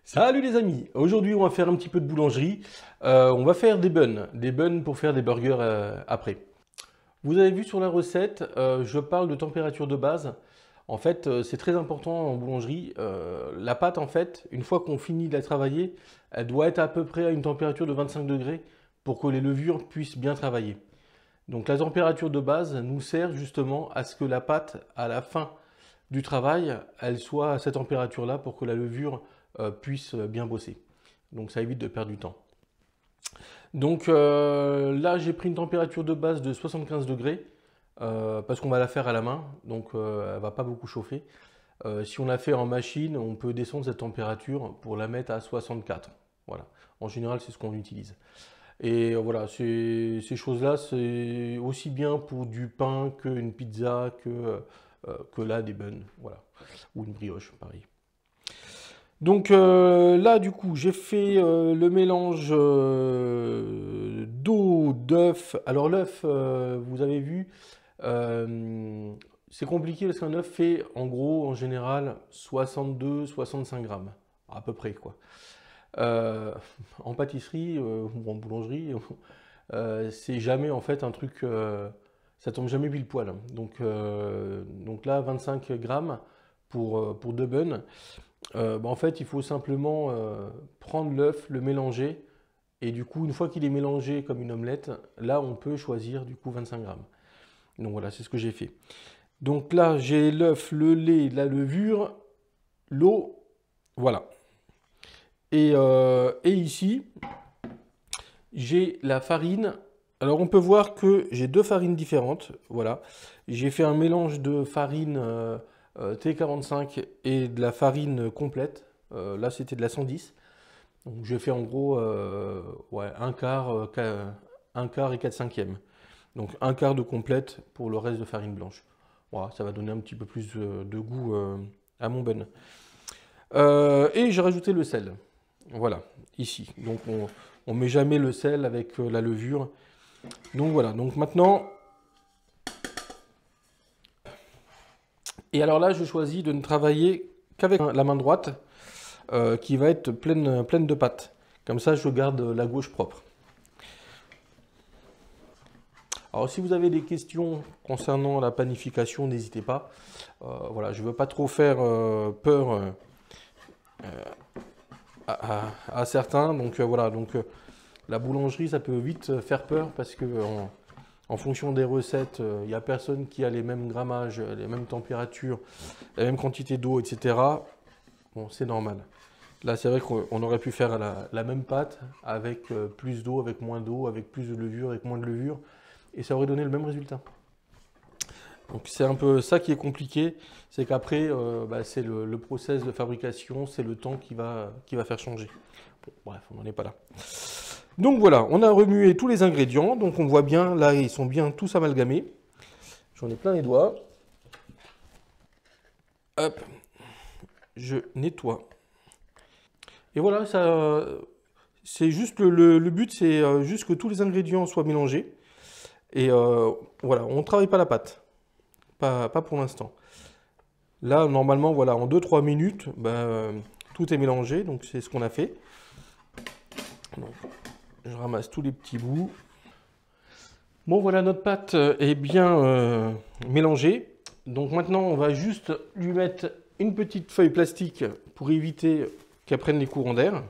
Salut les amis, aujourd'hui on va faire un petit peu de boulangerie. On va faire des buns pour faire des burgers après. Vous avez vu sur la recette, je parle de température de base. En fait, c'est très important en boulangerie. La pâte, en fait, une fois qu'on finit de la travailler, elle doit être à peu près à une température de 25 degrés pour que les levures puissent bien travailler. Donc la température de base nous sert justement à ce que la pâte, à la fin du travail, elle soit à cette température-là pour que la levure puisse bien bosser. Donc ça évite de perdre du temps. Donc là, j'ai pris une température de base de 75 degrés parce qu'on va la faire à la main, donc elle va pas beaucoup chauffer. Si on la fait en machine, on peut descendre cette température pour la mettre à 64. Voilà. En général, c'est ce qu'on utilise. Et voilà, ces choses-là, c'est aussi bien pour du pain qu'une pizza, que là, des buns, voilà. Ou une brioche, pareil. Donc là, du coup, j'ai fait le mélange d'eau, d'œuf. Alors l'œuf, vous avez vu, euh, c'est compliqué parce qu'un œuf fait en gros, en général, 62-65 grammes, à peu près quoi. Euh, En pâtisserie ou en boulangerie, c'est jamais en fait un truc, ça tombe jamais pile poil, hein. Donc là, 25 grammes pour deux buns. En fait, il faut simplement prendre l'œuf, le mélanger, et du coup, une fois qu'il est mélangé comme une omelette, là, on peut choisir du coup 25 grammes. Donc voilà, c'est ce que j'ai fait. Donc là, j'ai l'œuf, le lait, la levure, l'eau, voilà. Et ici, j'ai la farine. Alors on peut voir que j'ai deux farines différentes. Voilà. J'ai fait un mélange de farine T45 et de la farine complète. Là c'était de la 110. Donc j'ai fait en gros ouais, un quart et 4 cinquièmes. Donc un quart de complète pour le reste de farine blanche. Voilà, ça va donner un petit peu plus de goût à mon bun. Et j'ai rajouté le sel. Voilà, ici. Donc on met jamais le sel avec la levure. Donc voilà, donc maintenant. Et alors là, je choisis de ne travailler qu'avec la main droite qui va être pleine de pâte. Comme ça, je garde la gauche propre. Alors si vous avez des questions concernant la panification, n'hésitez pas. Voilà, je ne veux pas trop faire peur à certains. Donc voilà, la boulangerie, ça peut vite faire peur parce que en fonction des recettes, il n'y a personne qui a les mêmes grammages, les mêmes températures, la même quantité d'eau, etc. Bon, c'est normal. Là, c'est vrai qu'on aurait pu faire la même pâte avec plus d'eau, avec moins d'eau, avec plus de levure, avec moins de levure, et ça aurait donné le même résultat. Donc c'est un peu ça qui est compliqué, c'est qu'après, c'est le process de fabrication, c'est le temps qui va faire changer. Bon, bref, on n'en est pas là. Donc voilà, on a remué tous les ingrédients, donc on voit bien, là ils sont bien tous amalgamés. J'en ai plein les doigts. Hop, je nettoie. Et voilà, ça, c'est juste le but, c'est juste que tous les ingrédients soient mélangés. Et voilà, on ne travaille pas la pâte, pas pour l'instant. Là, normalement, voilà, en 2-3 minutes, tout est mélangé, donc c'est ce qu'on a fait. Donc, je ramasse tous les petits bouts. Bon, voilà, notre pâte est bien mélangée. Donc maintenant, on va juste lui mettre une petite feuille plastique pour éviter qu'elle prenne les courants d'air.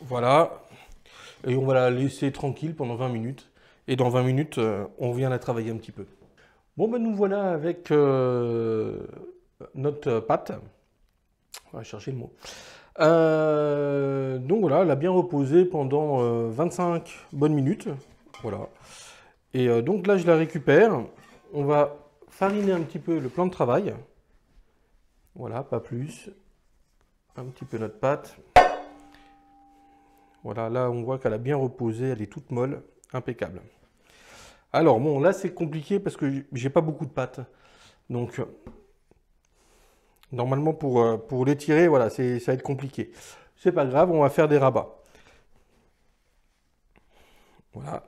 Voilà. Et on va la laisser tranquille pendant 20 minutes. Et dans 20 minutes, on vient la travailler un petit peu. Bon, ben nous voilà avec notre pâte. On va chercher le mot. Donc voilà, elle a bien reposé pendant 25 bonnes minutes. Voilà. Et donc là, je la récupère. On va fariner un petit peu le plan de travail. Voilà, pas plus. Un petit peu notre pâte. Voilà, là, on voit qu'elle a bien reposé. Elle est toute molle. Impeccable. Alors, bon, là, c'est compliqué parce que j'ai pas beaucoup de pâte. Donc, normalement, pour l'étirer, voilà, ça va être compliqué. C'est pas grave, on va faire des rabats. Voilà.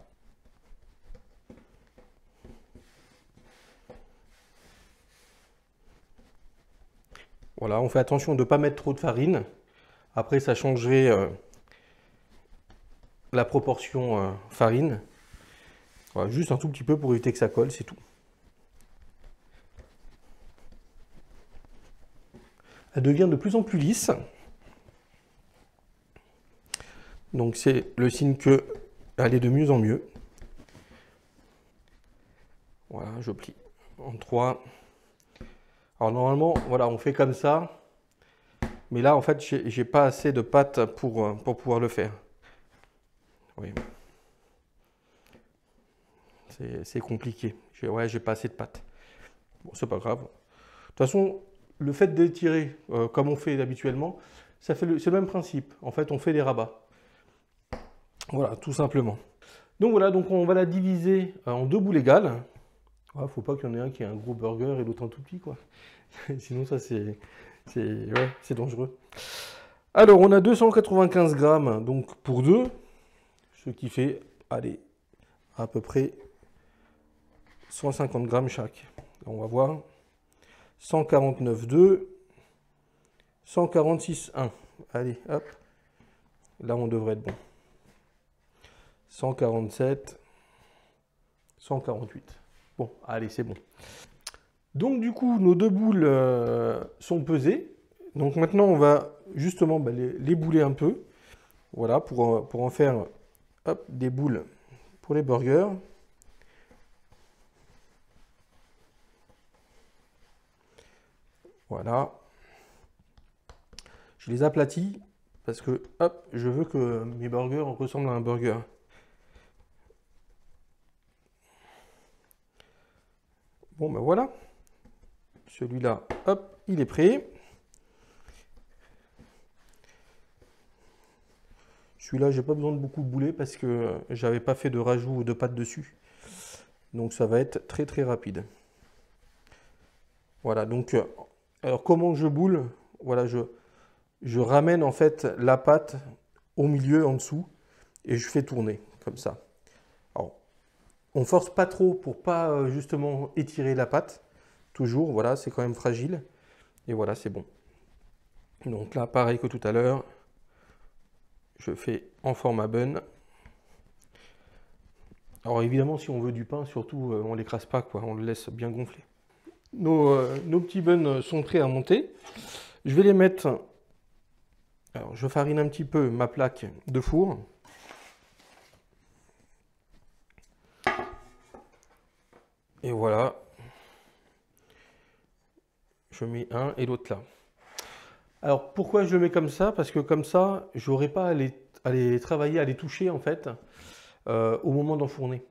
Voilà, on fait attention de ne pas mettre trop de farine. Après, ça changerait la proportion farine. Voilà, juste un tout petit peu pour éviter que ça colle, c'est tout. Elle devient de plus en plus lisse. Donc c'est le signe qu'elle est de mieux en mieux. Voilà, je plie en 3. Alors normalement, voilà, on fait comme ça. Mais là, en fait, j'ai pas assez de pâte pour pouvoir le faire. Oui. C'est compliqué. Ouais, j'ai pas assez de pâte. Bon, c'est pas grave. De toute façon, le fait d'étirer comme on fait habituellement, c'est le même principe. En fait, on fait des rabats. Voilà, tout simplement. Donc voilà, donc on va la diviser en 2 boules égales. Ouais, faut pas qu'il y en ait un qui ait un gros burger et l'autre un tout petit, quoi. Sinon, ça, c'est dangereux. Alors, on a 295 grammes donc pour 2, ce qui fait, allez, à peu près 150 grammes chaque. On va voir. 149,2, 146,1. Allez, hop. Là, on devrait être bon. 147, 148. Bon, allez, c'est bon. Donc, du coup, nos 2 boules sont pesées. Donc, maintenant, on va justement les bouler un peu. Voilà, pour en faire hop, des boules pour les burgers. Voilà. Je les aplatis parce que hop, je veux que mes burgers ressemblent à un burger. Bon ben voilà. Celui-là, hop, il est prêt. Celui-là, j'ai pas besoin de beaucoup de bouler parce que j'avais pas fait de rajout de pâte dessus. Donc ça va être très très rapide. Voilà, donc alors comment je boule? Voilà, je ramène en fait la pâte au milieu en dessous et je fais tourner comme ça. Alors, on force pas trop pour pas justement étirer la pâte. Toujours, voilà, c'est quand même fragile. Et voilà, c'est bon. Donc là, pareil que tout à l'heure, je fais en format bun. Alors évidemment, si on veut du pain, surtout, on ne l'écrase pas, quoi, on le laisse bien gonfler. Nos petits buns sont prêts à monter. Je vais les mettre... Alors, je farine un petit peu ma plaque de four. Et voilà. Je mets un et l'autre là. Alors pourquoi je le mets comme ça? Parce que comme ça, je n'aurai pas à les travailler, à les toucher en fait, au moment d'enfourner.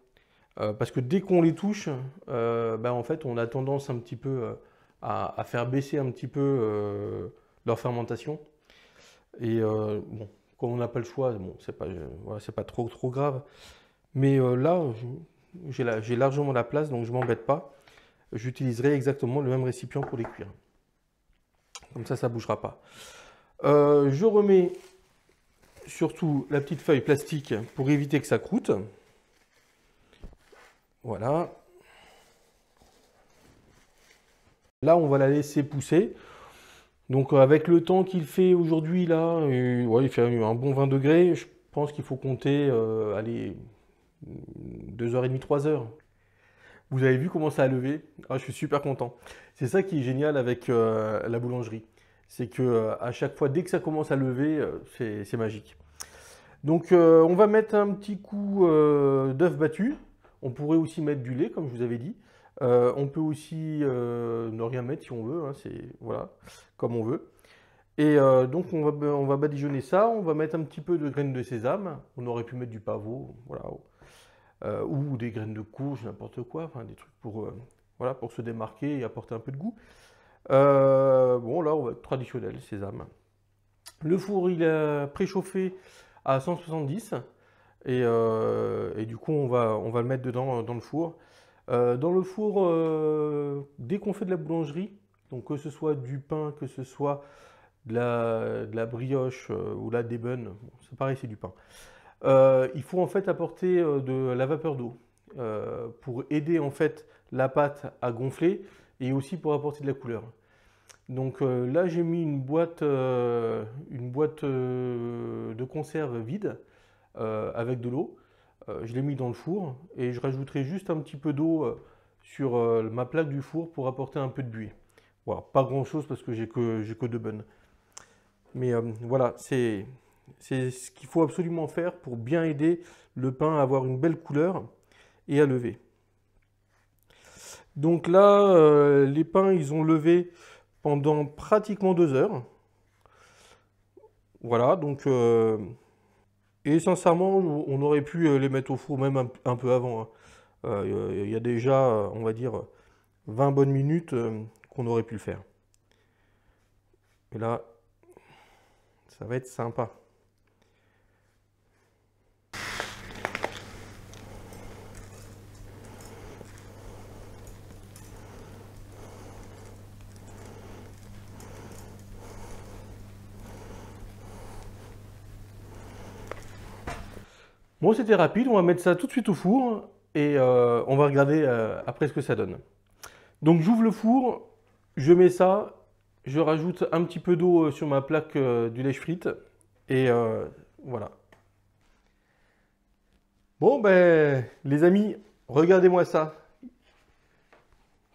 Parce que dès qu'on les touche, en fait, on a tendance un petit peu à faire baisser un petit peu leur fermentation. Et bon, quand on n'a pas le choix, bon, voilà, c'est pas trop grave. Mais là, j'ai largement la place, donc je ne m'embête pas. J'utiliserai exactement le même récipient pour les cuire. Comme ça ne bougera pas. Je remets surtout la petite feuille plastique pour éviter que ça croûte. Voilà. Là, on va la laisser pousser. Donc avec le temps qu'il fait aujourd'hui, là, ouais, il fait un bon 20 degrés. Je pense qu'il faut compter, allez, 2h30, 3h. Vous avez vu comment ça a levé? Ah, je suis super content. C'est ça qui est génial avec la boulangerie. C'est que à chaque fois, dès que ça commence à lever, c'est magique. Donc on va mettre un petit coup d'œuf battu. On pourrait aussi mettre du lait, comme je vous avais dit. On peut aussi ne rien mettre si on veut, hein, c'est voilà, comme on veut. Et donc on va badigeonner ça. On va mettre un petit peu de graines de sésame. On aurait pu mettre du pavot, voilà, ou des graines de courge, n'importe quoi, enfin des trucs pour voilà, pour se démarquer et apporter un peu de goût. Bon là, on va traditionnel sésame. Le four il est préchauffé à 170 et du coup on va le mettre dedans dans le four. Dans le four, dès qu'on fait de la boulangerie, donc que ce soit du pain, que ce soit de la brioche ou là des buns, bon, c'est pareil, c'est du pain. Il faut en fait apporter de la vapeur d'eau pour aider en fait la pâte à gonfler et aussi pour apporter de la couleur. Donc là, j'ai mis une boîte de conserve vide avec de l'eau. Je l'ai mis dans le four et je rajouterai juste un petit peu d'eau sur ma plaque du four pour apporter un peu de buée. Voilà, pas grand-chose parce que j'ai que deux buns. Mais voilà, c'est ce qu'il faut absolument faire pour bien aider le pain à avoir une belle couleur et à lever. Donc là, les pains, ils ont levé pendant pratiquement 2 heures. Voilà, donc et sincèrement, on aurait pu les mettre au four même un peu avant, hein. Il y a déjà, on va dire, 20 bonnes minutes qu'on aurait pu le faire. Et là, ça va être sympa. Bon, c'était rapide, on va mettre ça tout de suite au four et on va regarder après ce que ça donne. Donc j'ouvre le four, je mets ça, je rajoute un petit peu d'eau sur ma plaque du lèche-frite et voilà. Bon ben les amis, regardez-moi ça.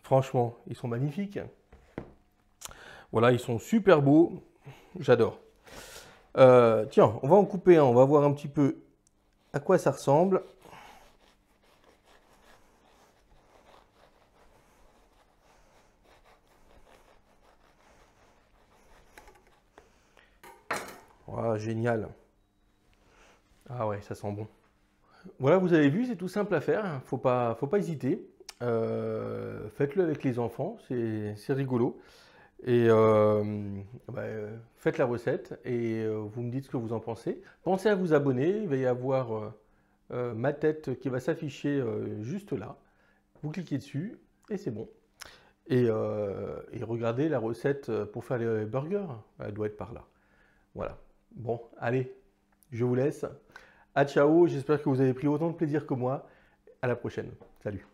Franchement, ils sont magnifiques. Voilà, ils sont super beaux, j'adore. Tiens, on va en couper un, on va voir un petit peu à quoi ça ressemble. Voilà, génial. Ah ouais, ça sent bon. Voilà, vous avez vu, c'est tout simple à faire, faut pas hésiter. Faites-le avec les enfants, c'est rigolo. Et faites la recette et vous me dites ce que vous en pensez. Pensez à vous abonner, il va y avoir ma tête qui va s'afficher juste là. Vous cliquez dessus et c'est bon. Et regardez la recette pour faire les burgers, elle doit être par là. Voilà. Bon, allez, je vous laisse. À ciao, j'espère que vous avez pris autant de plaisir que moi. À la prochaine. Salut.